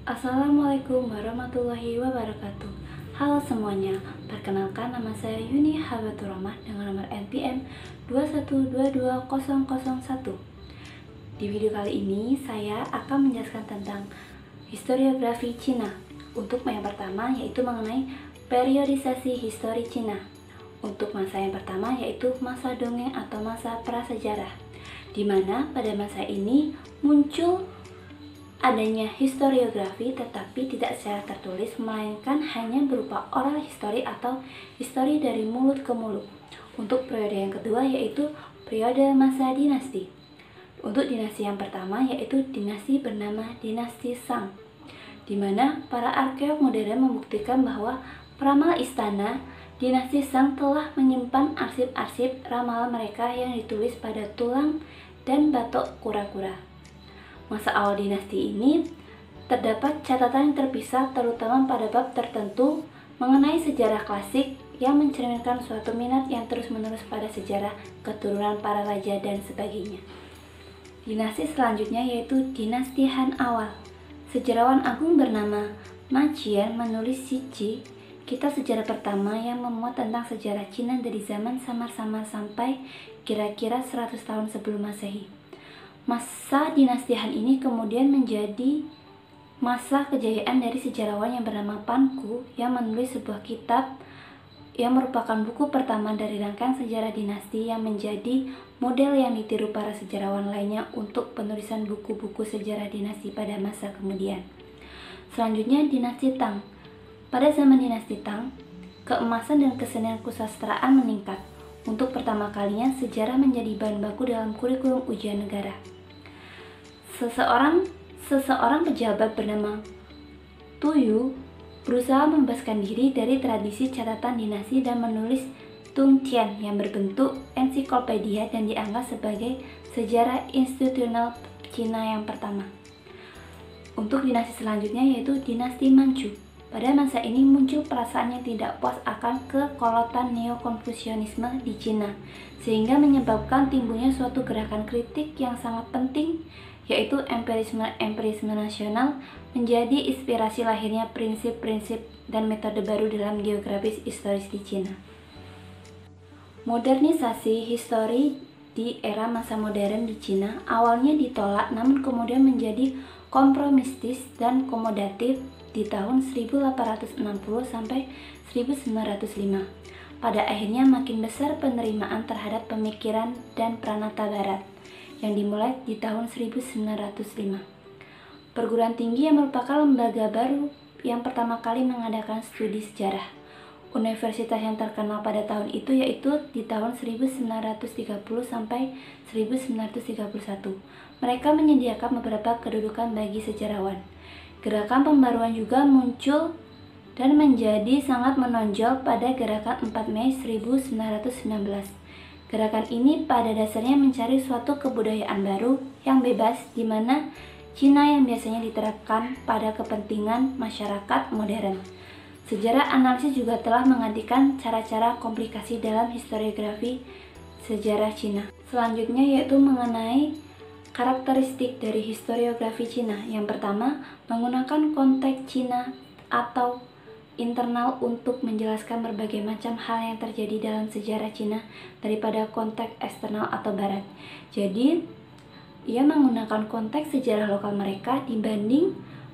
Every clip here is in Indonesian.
Assalamualaikum warahmatullahi wabarakatuh. Halo semuanya, perkenalkan nama saya Yuni Habatur Rahmah dengan nomor NPM 2122001. Di video kali ini saya akan menjelaskan tentang historiografi Cina. Untuk yang pertama yaitu mengenai periodisasi histori Cina. Untuk masa yang pertama yaitu masa dongeng atau masa prasejarah, di mana pada masa ini muncul adanya historiografi tetapi tidak secara tertulis, melainkan hanya berupa oral history atau histori dari mulut ke mulut. Untuk periode yang kedua yaitu periode masa dinasti. Untuk dinasti yang pertama yaitu dinasti bernama dinasti Shang, di mana para arkeolog modern membuktikan bahwa peramal istana dinasti Shang telah menyimpan arsip-arsip ramalan mereka yang ditulis pada tulang dan batok kura-kura. Masa awal dinasti ini terdapat catatan yang terpisah terutama pada bab tertentu mengenai sejarah klasik yang mencerminkan suatu minat yang terus-menerus pada sejarah keturunan para raja dan sebagainya. Dinasti selanjutnya yaitu dinasti Han awal. Sejarawan agung bernama Ma Qian menulis Cici, kitab sejarah pertama yang memuat tentang sejarah Cina dari zaman samar-samar sampai kira-kira 100 tahun sebelum Masehi. Masa dinasti Han ini kemudian menjadi masa kejayaan dari sejarawan yang bernama Pan Ku yang menulis sebuah kitab yang merupakan buku pertama dari rangkaian sejarah dinasti yang menjadi model yang ditiru para sejarawan lainnya untuk penulisan buku-buku sejarah dinasti pada masa kemudian. Selanjutnya dinasti Tang. Pada zaman dinasti Tang, keemasan dan kesenian kesusastraan meningkat. Untuk pertama kalinya sejarah menjadi bahan baku dalam kurikulum ujian negara. Seseorang pejabat bernama Tu Yu berusaha membebaskan diri dari tradisi catatan dinasti dan menulis Tung Tian yang berbentuk ensiklopedia dan dianggap sebagai sejarah institusional Cina yang pertama. Untuk dinasti selanjutnya yaitu dinasti Manchu. Pada masa ini muncul perasaan yang tidak puas akan kekolotan neo-konfusianisme di Cina, sehingga menyebabkan timbulnya suatu gerakan kritik yang sangat penting, yaitu empirisme nasional menjadi inspirasi lahirnya prinsip-prinsip dan metode baru dalam geografis historis di Cina. Modernisasi histori di era masa modern di Cina awalnya ditolak namun kemudian menjadi kompromistis dan komodatif di tahun 1860 sampai 1905. Pada akhirnya makin besar penerimaan terhadap pemikiran dan pranata barat yang dimulai di tahun 1905. Perguruan tinggi yang merupakan lembaga baru yang pertama kali mengadakan studi sejarah. Universitas yang terkenal pada tahun itu yaitu di tahun 1930 sampai 1931. Mereka menyediakan beberapa kedudukan bagi sejarawan. Gerakan pembaruan juga muncul dan menjadi sangat menonjol pada gerakan 4 Mei 1919. Gerakan ini pada dasarnya mencari suatu kebudayaan baru yang bebas di mana Cina yang biasanya diterapkan pada kepentingan masyarakat modern. Sejarah analisis juga telah menggantikan cara-cara komplikasi dalam historiografi sejarah Cina. Selanjutnya yaitu mengenai karakteristik dari historiografi Cina. Yang pertama, menggunakan konteks Cina atau internal untuk menjelaskan berbagai macam hal yang terjadi dalam sejarah Cina daripada konteks eksternal atau barat. Jadi, ia menggunakan konteks sejarah lokal mereka dibanding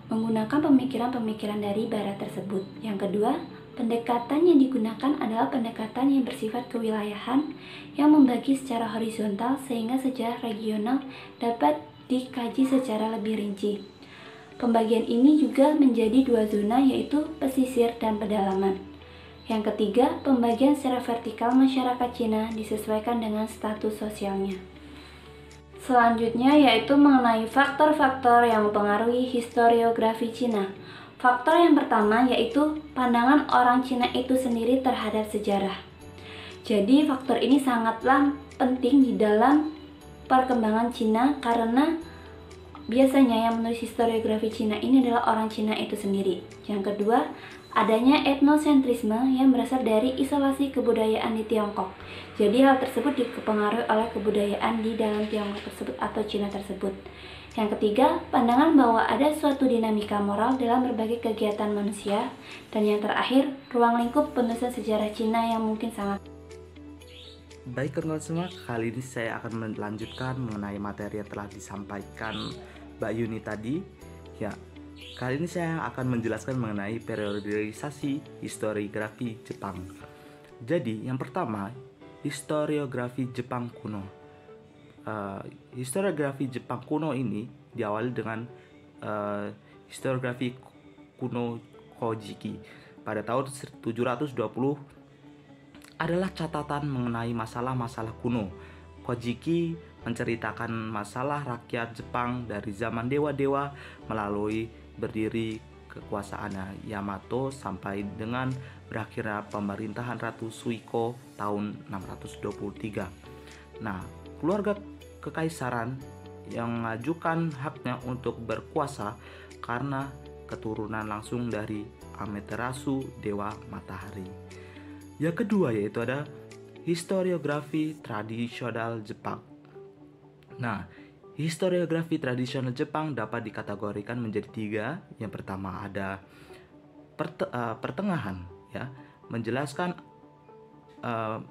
menggunakan pemikiran-pemikiran dari barat tersebut. Yang kedua, pendekatan yang digunakan adalah pendekatan yang bersifat kewilayahan yang membagi secara horizontal sehingga sejarah regional dapat dikaji secara lebih rinci. Pembagian ini juga menjadi dua zona yaitu pesisir dan pedalaman. Yang ketiga, pembagian secara vertikal masyarakat Cina disesuaikan dengan status sosialnya. Selanjutnya yaitu mengenai faktor-faktor yang mempengaruhi historiografi Cina. Faktor yang pertama yaitu pandangan orang Cina itu sendiri terhadap sejarah. Jadi faktor ini sangatlah penting di dalam perkembangan Cina karena biasanya yang menulis historiografi Cina ini adalah orang Cina itu sendiri. Yang kedua, adanya etnosentrisme yang berasal dari isolasi kebudayaan di Tiongkok. Jadi hal tersebut dipengaruhi oleh kebudayaan di dalam Tiongkok tersebut atau Cina tersebut. Yang ketiga, pandangan bahwa ada suatu dinamika moral dalam berbagai kegiatan manusia. Dan yang terakhir, ruang lingkup penulisan sejarah Cina yang mungkin sangat. Baik teman-teman semua, kali ini saya akan melanjutkan mengenai materi yang telah disampaikan Mbak Yuni tadi. Ya, kali ini saya akan menjelaskan mengenai periodisasi historiografi Jepang. Jadi, yang pertama, historiografi Jepang kuno. Historiografi Jepang kuno ini diawali dengan historiografi kuno Kojiki pada tahun 720 adalah catatan mengenai masalah-masalah kuno. Kojiki menceritakan masalah rakyat Jepang dari zaman dewa-dewa melalui berdiri kekuasaan Yamato sampai dengan berakhirnya pemerintahan Ratu Suiko tahun 623. Nah, keluarga kekaisaran yang mengajukan haknya untuk berkuasa karena keturunan langsung dari Amaterasu, dewa matahari. Yang kedua yaitu ada historiografi tradisional Jepang. Nah, historiografi tradisional Jepang dapat dikategorikan menjadi tiga. Yang pertama ada pertengahan, ya, menjelaskan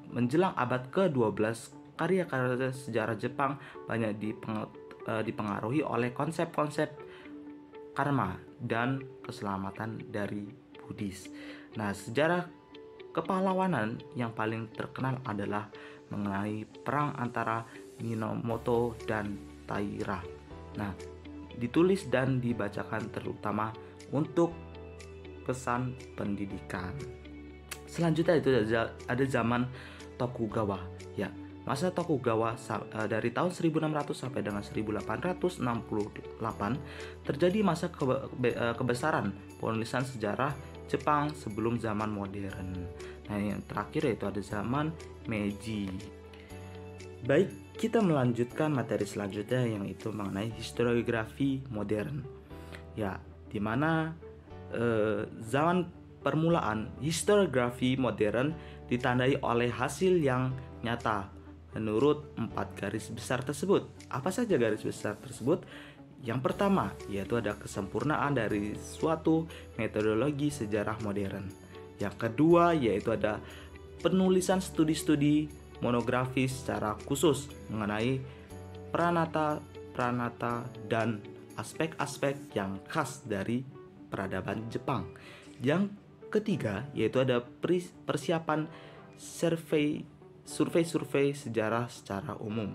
menjelang abad ke-12 karya-karya sejarah Jepang banyak dipengaruhi oleh konsep-konsep karma dan keselamatan dari Buddhis. Nah, sejarah kepahlawanan yang paling terkenal adalah mengenai perang antara Minamoto dan Taira. Nah, ditulis dan dibacakan terutama untuk pesan pendidikan. Selanjutnya itu ada zaman Tokugawa, ya. Masa Tokugawa dari tahun 1600 sampai dengan 1868 terjadi masa kebesaran penulisan sejarah Jepang sebelum zaman modern. Nah, yang terakhir yaitu ada zaman Meiji. Baik, kita melanjutkan materi selanjutnya yang itu mengenai historiografi modern. Ya, di mana zaman permulaan historiografi modern ditandai oleh hasil yang nyata menurut 4 garis besar tersebut. Apa saja garis besar tersebut? Yang pertama, yaitu ada kesempurnaan dari suatu metodologi sejarah modern. Yang kedua, yaitu ada penulisan studi-studi monografis secara khusus mengenai pranata dan aspek-aspek yang khas dari peradaban Jepang. Yang ketiga, yaitu ada persiapan survei sejarah secara umum.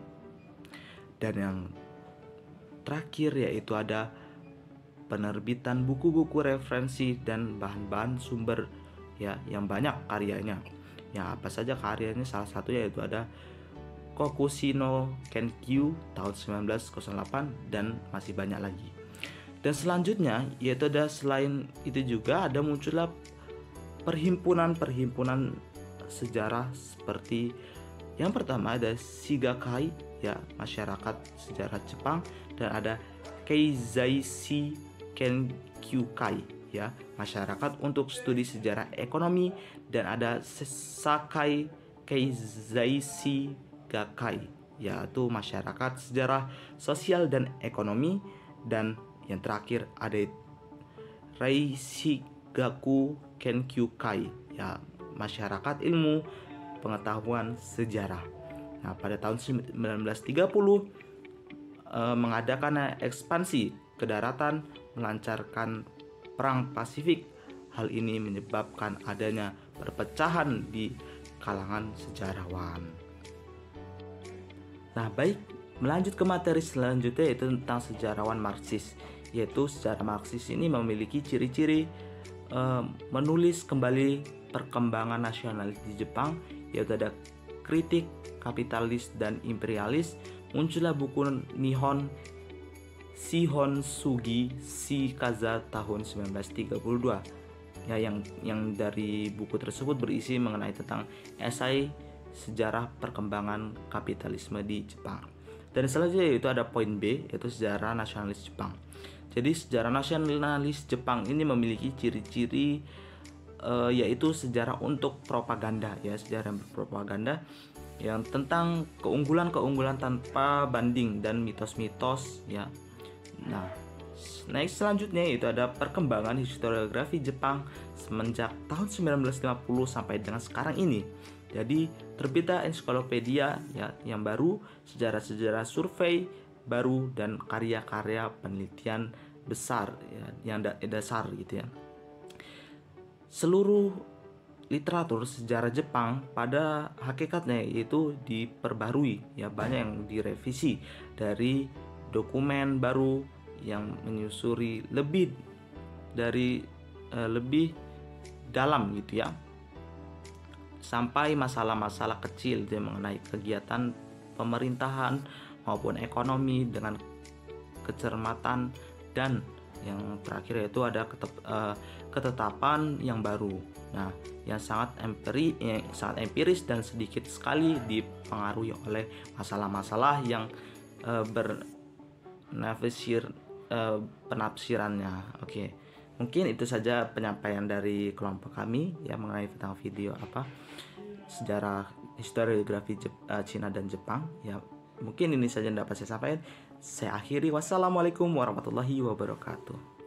Dan yang terakhir yaitu ada penerbitan buku-buku referensi dan bahan-bahan sumber, ya, yang banyak karyanya. Ya, apa saja karyanya? Salah satunya yaitu ada Kokushi no Kenkyu tahun 1908 dan masih banyak lagi. Dan selanjutnya yaitu ada selain itu juga ada muncullah perhimpunan sejarah seperti yang pertama ada Shigakai, ya, masyarakat sejarah Jepang, dan ada Keizaishi Kenkyukai, ya, masyarakat untuk studi sejarah ekonomi, dan ada Sakai Keizaishi Gakai, yaitu masyarakat sejarah sosial dan ekonomi, dan yang terakhir ada Reishigaku Kenkyukai, ya, masyarakat ilmu pengetahuan sejarah. Nah, pada tahun 1930 mengadakan ekspansi ke daratan, melancarkan perang Pasifik. Hal ini menyebabkan adanya perpecahan di kalangan sejarawan. Nah, baik, melanjut ke materi selanjutnya yaitu tentang sejarawan Marxis. Yaitu sejarah Marxis ini memiliki ciri-ciri menulis kembali perkembangan nasionalis di Jepang, yaitu ada kritik kapitalis dan imperialis. Muncullah buku Nihon Shihonsugi Shikaza tahun 1932. Ya, yang dari buku tersebut berisi mengenai tentang esai sejarah perkembangan kapitalisme di Jepang. Dan selanjutnya yaitu ada poin B, yaitu sejarah nasionalis Jepang. Jadi sejarah nasionalis Jepang ini memiliki ciri-ciri yaitu sejarah untuk propaganda, ya, sejarah propaganda yang tentang keunggulan-keunggulan tanpa banding dan mitos-mitos, ya, Nah, next selanjutnya itu ada perkembangan historiografi Jepang semenjak tahun 1950 sampai dengan sekarang ini. Jadi terbitlah ensiklopedia ya, yang baru, sejarah-sejarah survei baru, dan karya-karya penelitian besar ya, yang dasar gitu ya. Seluruh literatur sejarah Jepang pada hakikatnya itu diperbarui ya, banyak yang direvisi dari dokumen baru yang menyusuri lebih dalam gitu ya, sampai masalah-masalah kecil dia mengenai kegiatan pemerintahan maupun ekonomi dengan kecermatan, dan yang terakhir yaitu ada ketetapan yang baru. Nah, yang sangat empiris dan sedikit sekali dipengaruhi oleh masalah-masalah yang penafsirannya. Oke. Mungkin itu saja penyampaian dari kelompok kami ya mengenai tentang video sejarah historiografi Cina dan Jepang ya. Mungkin ini saja yang dapat saya sampaikan. Saya akhiri. Wassalamualaikum warahmatullahi wabarakatuh.